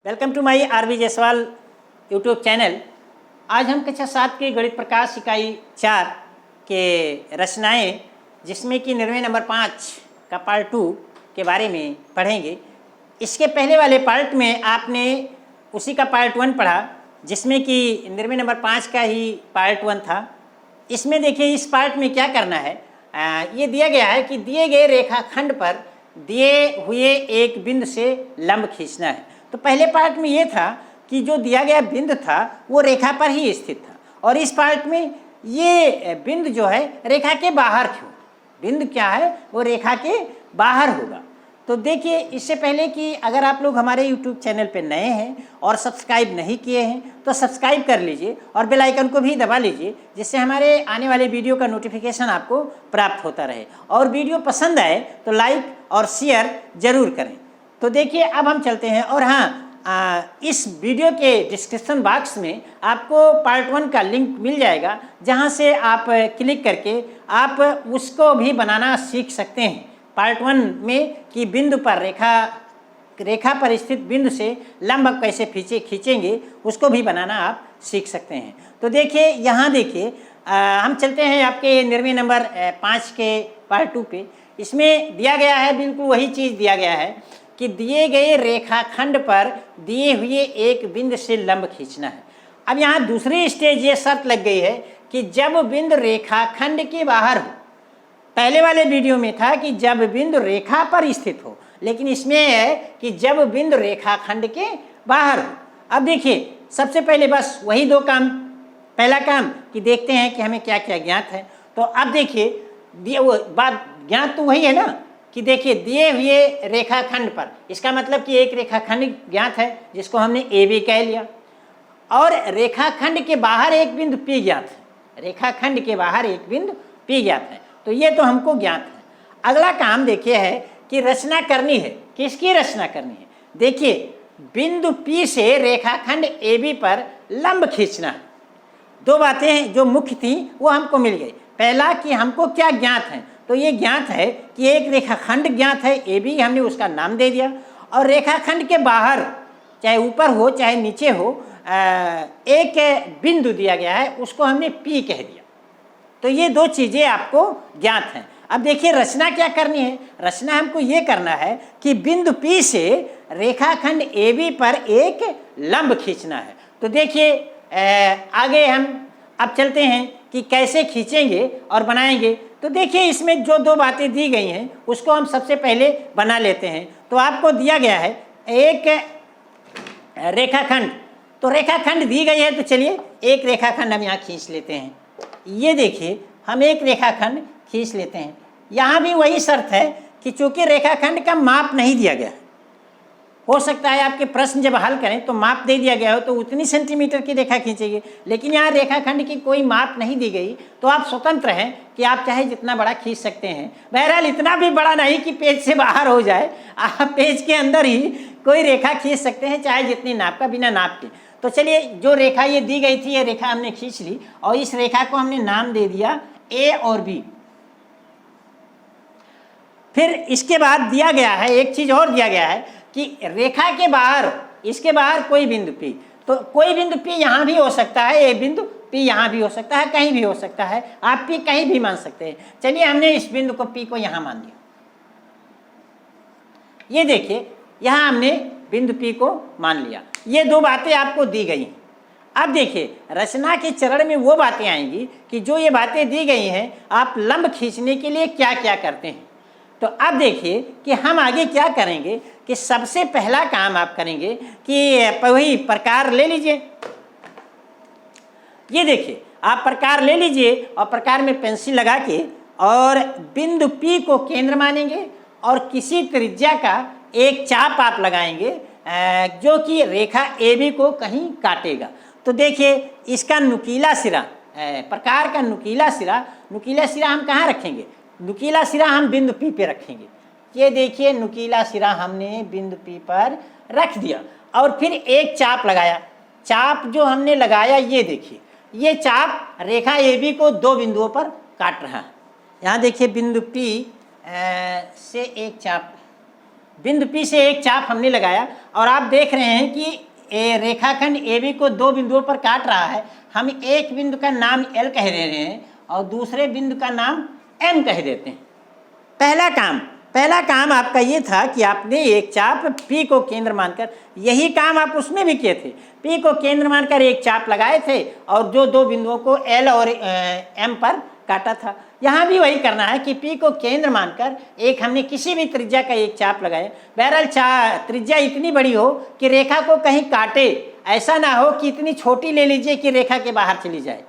Welcome to my R V Jaiswal YouTube channel. आज हम कक्षा 7 के गणित प्रकाश इकाई 4 के रचनाएं जिसमें कि निर्णय नंबर 5 का पार्ट 2 के बारे में पढ़ेंगे। इसके पहले वाले पार्ट में आपने उसी का पार्ट 1 पढ़ा जिसमें कि निर्णय नंबर 5 का ही पार्ट 1 था। इसमें देखिए इस पार्ट में क्या करना है, ये दिया गया है कि दिए गए रेखाखंड पर दिए हुए एक बिंदु से लंब खींचना है। तो पहले पार्ट में ये था कि जो दिया गया बिंदु था वो रेखा पर ही स्थित था, और इस पार्ट में ये बिंदु जो है रेखा के बाहर क्यों, बिंदु क्या है वो रेखा के बाहर होगा। तो देखिए इससे पहले कि अगर आप लोग हमारे YouTube चैनल पे नए हैं और सब्सक्राइब नहीं किए हैं तो सब्सक्राइब कर लीजिए और बेल आइकन को भी दबा लीजिए, जिससे हमारे आने वाले वीडियो का नोटिफिकेशन आपको प्राप्त होता रहे। और वीडियो पसंद आए तो लाइक और शेयर ज़रूर करें। तो देखिए अब हम चलते हैं, और हाँ, इस वीडियो के डिस्क्रिप्शन बॉक्स में आपको पार्ट 1 का लिंक मिल जाएगा, जहाँ से आप क्लिक करके आप उसको भी बनाना सीख सकते हैं। पार्ट 1 में कि बिंदु पर रेखा पर स्थित बिंदु से लंब कैसे खींचेंगे उसको भी बनाना आप सीख सकते हैं। तो देखिए यहाँ देखिए हम चलते हैं आपके निर्णय नंबर 5 के पार्ट 2 पे। इसमें दिया गया है बिल्कुल वही चीज़ दिया गया है कि दिए गए रेखाखंड पर दिए हुए एक बिंदु से लंब खींचना है। अब यहाँ दूसरी स्टेज ये शर्त लग गई है कि जब बिंदु रेखाखंड के बाहर हो। पहले वाले वीडियो में था कि जब बिंदु रेखा पर स्थित हो, लेकिन इसमें है कि जब बिंदु रेखाखंड के बाहर हो। अब देखिए सबसे पहले बस वही दो काम, पहला काम कि देखते हैं कि हमें क्या क्या ज्ञात है। तो अब देखिए दिए वो बात ज्ञात तो वही है ना कि देखिए दिए हुए रेखाखंड पर, इसका मतलब कि एक रेखाखंड ज्ञात है जिसको हमने ए बी कह लिया, और रेखाखंड के बाहर एक बिंदु पी ज्ञात है। रेखाखंड के बाहर एक बिंदु पी ज्ञात है, तो ये तो हमको ज्ञात है। अगला काम देखिए है कि रचना करनी है। किसकी रचना करनी है? देखिए बिंदु पी से रेखाखंड ए बी पर लंब खींचना है। दो बातें जो मुख्य थी वो हमको मिल गई। पहला कि हमको क्या ज्ञात है, तो ये ज्ञात है कि एक रेखाखंड ज्ञात है ए बी, हमने उसका नाम दे दिया। और रेखाखंड के बाहर चाहे ऊपर हो चाहे नीचे हो एक बिंदु दिया गया है, उसको हमने पी कह दिया। तो ये दो चीज़ें आपको ज्ञात हैं। अब देखिए रचना क्या करनी है। रचना हमको ये करना है कि बिंदु पी से रेखाखंड ए बी पर एक लंब खींचना है। तो देखिए आगे हम अब चलते हैं कि कैसे खींचेंगे और बनाएंगे। तो देखिए इसमें जो दो बातें दी गई हैं उसको हम सबसे पहले बना लेते हैं। तो आपको दिया गया है एक रेखाखंड, तो रेखाखंड दी गई है, तो चलिए एक रेखाखंड हम यहाँ खींच लेते हैं। ये देखिए हम एक रेखाखंड खींच लेते हैं। यहाँ भी वही शर्त है कि चूंकि रेखाखंड का माप नहीं दिया गया, हो सकता है आपके प्रश्न जब हल करें तो माप दे दिया गया हो तो उतनी सेंटीमीटर की रेखा खींचेंगे, लेकिन यहाँ रेखाखंड की कोई माप नहीं दी गई, तो आप स्वतंत्र हैं कि आप चाहे जितना बड़ा खींच सकते हैं। बहरहाल इतना भी बड़ा नहीं कि पेज से बाहर हो जाए, आप पेज के अंदर ही कोई रेखा खींच सकते हैं, चाहे जितनी नाप का, बिना नाप के। तो चलिए जो रेखा ये दी गई थी ये रेखा हमने खींच ली, और इस रेखा को हमने नाम दे दिया ए और बी। फिर इसके बाद दिया गया है एक चीज और दिया गया है कि रेखा के बाहर, इसके बाहर कोई बिंदु पी, तो कोई बिंदु पी यहाँ भी हो सकता है, ये बिंदु पी यहाँ भी हो सकता है, कहीं भी हो सकता है, आप पी कहीं भी मान सकते हैं। चलिए हमने इस बिंदु को पी को यहाँ मान लिया। ये देखिए यहाँ हमने बिंदु पी को मान लिया। ये दो बातें आपको दी गई हैं। अब देखिए रचना के चरण में वो बातें आएंगी कि जो ये बातें दी गई हैं आप लंब खींचने के लिए क्या क्या करते हैं। तो अब देखिए कि हम आगे क्या करेंगे कि सबसे पहला काम आप करेंगे कि वही प्रकार ले लीजिए। ये देखिए आप प्रकार ले लीजिए और प्रकार में पेंसिल लगा के और बिंदु पी को केंद्र मानेंगे और किसी त्रिज्या का एक चाप आप लगाएंगे जो कि रेखा ए बी को कहीं काटेगा। तो देखिए इसका नुकीला सिरा, प्रकार का नुकीला सिरा हम कहाँ रखेंगे? नुकीला सिरा हम बिंदु पी पे रखेंगे। ये देखिए नुकीला सिरा हमने बिंदु पी पर रख दिया और फिर एक चाप लगाया। चाप जो हमने लगाया ये देखिए, ये चाप रेखा ए बी को दो बिंदुओं पर काट रहा है। यहाँ देखिए बिंदु पी से एक चाप बिंदु P से एक चाप हमने लगाया और आप देख रहे हैं कि रेखाखंड AB को दो बिंदुओं पर काट रहा है। हम एक बिंदु का नाम L कह दे रहे हैं और दूसरे बिंदु का नाम M कह देते हैं। पहला काम आपका ये था कि आपने एक चाप P को केंद्र मानकर, यही काम आप उसमें भी किए थे, P को केंद्र मानकर एक चाप लगाए थे और जो दो बिंदुओं को L और M पर काटा था। यहाँ भी वही करना है कि P को केंद्र मानकर एक हमने किसी भी त्रिज्या का एक चाप लगाया। बहरहाल त्रिज्या इतनी बड़ी हो कि रेखा को कहीं काटे, ऐसा ना हो कि इतनी छोटी ले लीजिए कि रेखा के बाहर चली जाए,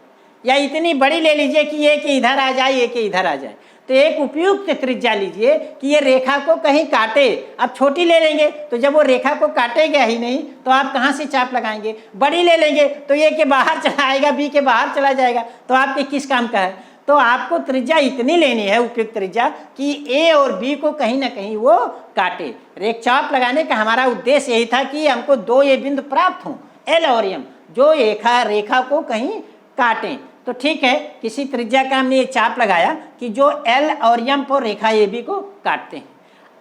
या इतनी बड़ी ले लीजिए कि ये कि इधर आ जाए, ये कि इधर आ जाए। तो एक उपयुक्त त्रिज्या लीजिए कि ये रेखा को कहीं काटे। अब छोटी ले लेंगे तो जब वो रेखा को काटेगा ही नहीं तो आप कहाँ से चाप लगाएंगे। बड़ी ले लेंगे तो ये के बाहर चला आएगा, बी के बाहर चला जाएगा, तो आपके किस काम का है। तो आपको त्रिज्या इतनी लेनी है, उपयुक्त त्रिज्या, कि ए और बी को कहीं ना कहीं वो काटे। रेख चाप लगाने का हमारा उद्देश्य यही था कि हमको दो ये बिंदु प्राप्त हों, एल और एम, जो रेखा को कहीं काटें। तो ठीक है, किसी त्रिज्या का हमने ये चाप लगाया कि जो एल और एम पर रेखा ए बी को काटते हैं।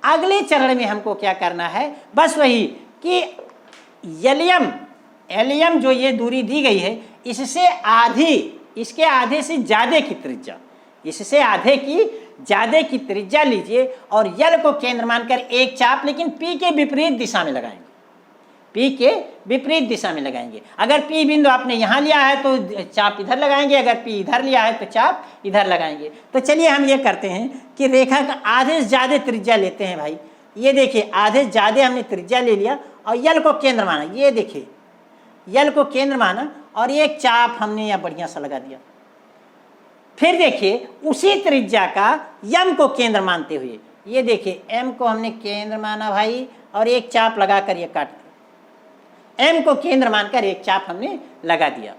अगले चरण में हमको क्या करना है, बस वही कि एलएम जो ये दूरी दी गई है, इससे इसके आधे से ज़्यादा की त्रिज्या, इससे आधे की ज़्यादा की त्रिज्या लीजिए और यल को केंद्र मानकर एक चाप, लेकिन पी के विपरीत दिशा में लगाएंगे, पी के विपरीत दिशा में लगाएंगे। अगर पी बिंदु आपने यहाँ लिया है तो चाप इधर लगाएंगे, अगर पी इधर लिया है तो चाप इधर लगाएंगे। तो चलिए हम ये करते हैं कि रेखा का आधे से ज़्यादा त्रिज्या लेते हैं भाई। ये देखिए, आधे से ज़्यादा हमने त्रिज्या ले लिया और यल को केंद्र माना। ये देखिए, यल को केंद्र माना और एक चाप हमने यहाँ बढ़िया सा लगा दिया। फिर देखिए, उसी त्रिज्या का यम को केंद्र मानते हुए, ये देखिए एम को हमने केंद्र माना भाई और एक चाप लगाकर ये काट दिया। एम को केंद्र मानकर एक चाप हमने लगा दिया।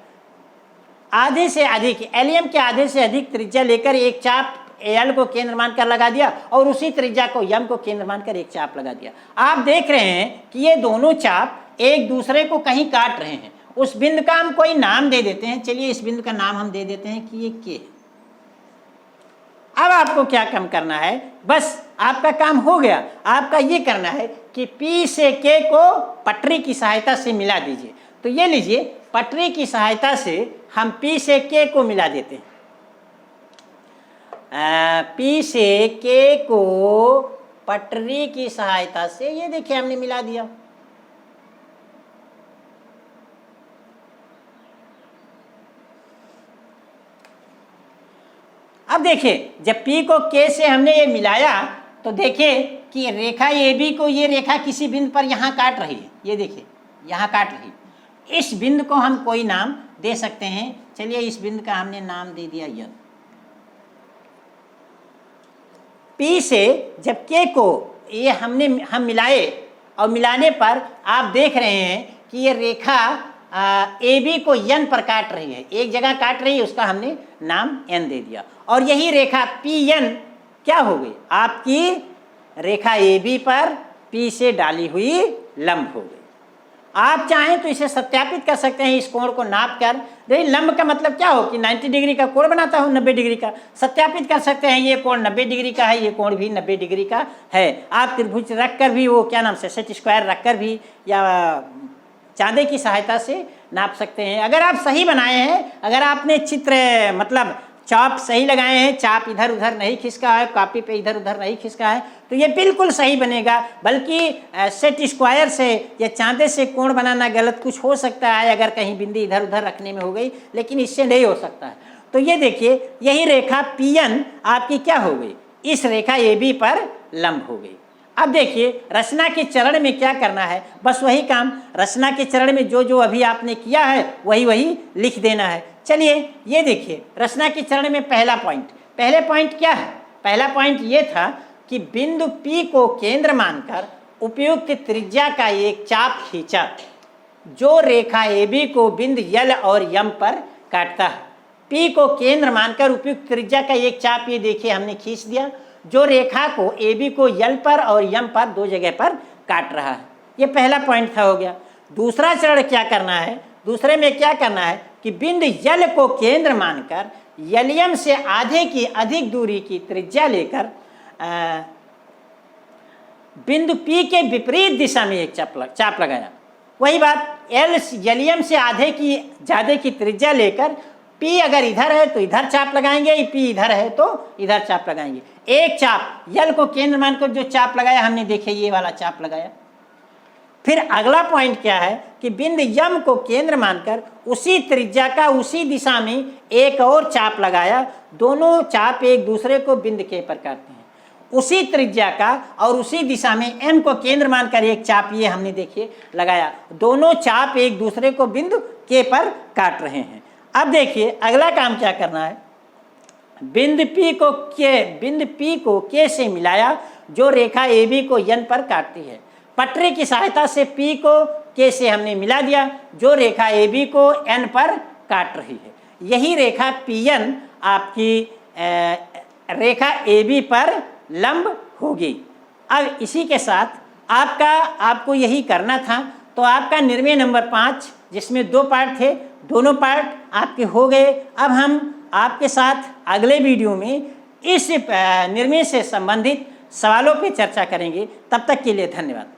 आधे से अधिक, एलएम के आधे से अधिक त्रिज्या लेकर एक चाप एल को केंद्र मानकर लगा दिया और उसी त्रिज्या को यम को केंद्र मानकर एक चाप लगा दिया। आप देख रहे हैं कि ये दोनों चाप एक दूसरे को कहीं काट रहे हैं। उस बिंदु का हम कोई नाम दे देते हैं। चलिए इस बिंदु का नाम हम दे देते हैं कि ये के। अब आपको क्या काम करना है, बस आपका काम हो गया। आपका ये करना है कि P से K को पटरी की सहायता से मिला दीजिए। तो ये लीजिए, पटरी की सहायता से हम P से K को मिला देते हैं। P से K को पटरी की सहायता से, ये देखिए हमने मिला दिया। अब देखिए, जब P को K से हमने ये मिलाया तो देखिए कि रेखा AB को ये रेखा किसी बिंदु पर यहाँ काट रही है। ये देखिए यहाँ काट रही है। इस बिंदु को हम कोई नाम दे सकते हैं। चलिए इस बिंदु का हमने नाम दे दिया य। P से जब K को ये हम मिलाए और मिलाने पर आप देख रहे हैं कि ये रेखा AB को n पर काट रही है, एक जगह काट रही है, उसका हमने नाम n दे दिया। और यही रेखा PN क्या हो गई, आपकी रेखा AB पर P से डाली हुई लंब हो गई। आप चाहें तो इसे सत्यापित कर सकते हैं, इस कोण को नाप कर। देखिए लंब का मतलब क्या हो कि 90 डिग्री का कोण बनाता हो, 90 डिग्री का। सत्यापित कर सकते हैं ये कोण 90 डिग्री का है, ये कोण भी 90 डिग्री का है। आप त्रिभुज रख कर भी, वो क्या नाम से, सेट स्क्वायर रख कर भी या चांदे की सहायता से नाप सकते हैं। अगर आप सही बनाए हैं, अगर आपने चित्र मतलब चाप सही लगाए हैं, चाप इधर उधर नहीं खिसका है, कॉपी पे इधर उधर नहीं खिसका है, तो ये बिल्कुल सही बनेगा। बल्कि सेट स्क्वायर से या चांदे से कोण बनाना गलत कुछ हो सकता है अगर कहीं बिंदी इधर उधर रखने में हो गई, लेकिन इससे नहीं हो सकता है। तो ये देखिए, यही रेखा PN आपकी क्या हो गई, इस रेखा AB पर लंब हो गई। अब देखिए रचना के चरण में क्या करना है, बस वही काम रचना के चरण में जो जो अभी आपने किया है वही वही लिख देना है। चलिए ये देखिए, रचना के चरण में पहले पॉइंट क्या है, पहला पॉइंट ये था कि बिंदु P को केंद्र मानकर उपयुक्त त्रिज्या का एक चाप खींचा जो रेखा AB को बिंदु L और M पर काटता है। P को केंद्र मानकर उपयुक्त त्रिज्या का एक चाप, ये देखिए हमने खींच दिया, जो रेखा को AB को L पर और M पर दो जगह पर काट रहा है। ये पहला पॉइंट था, हो गया। दूसरा चरण क्या करना है, दूसरे में क्या करना है कि बिंदु L को केंद्र मानकर LM से आधे की अधिक दूरी की त्रिज्या लेकर बिंदु P के विपरीत दिशा में एक चाप लगाया। वही बात एलियम से आधे की ज़्यादा की त्रिज्या लेकर P अगर इधर है तो इधर चाप लगाएंगे, P इधर है तो इधर चाप लगाएंगे। एक चाप यल को केंद्र मानकर जो चाप लगाया हमने, देखे ये वाला चाप लगाया। फिर अगला पॉइंट क्या है कि बिंदु यम को केंद्र मानकर उसी त्रिज्या का उसी दिशा में एक और चाप लगाया। दोनों चाप एक दूसरे को बिंदु के पर काटते हैं। उसी त्रिज्या का और उसी दिशा में एन को केंद्र मानकर एक चाप ये हमने देखिए लगाया। दोनों चाप एक दूसरे को बिंदु के पर काट रहे हैं। अब देखिए अगला काम क्या करना है। बिंदु P को K से मिलाया जो रेखा AB को N पर काटती है। पटरी की सहायता से P को K से हमने मिला दिया जो रेखा AB को N पर काट रही है। यही रेखा PN आपकी रेखा AB पर लंब होगी। अब इसी के साथ आपको यही करना था। तो आपका निर्णय नंबर 5 जिसमें 2 पार्ट थे, दोनों पार्ट आपके हो गए। अब हम आपके साथ अगले वीडियो में इस निर्णय से संबंधित सवालों पर चर्चा करेंगे। तब तक के लिए धन्यवाद।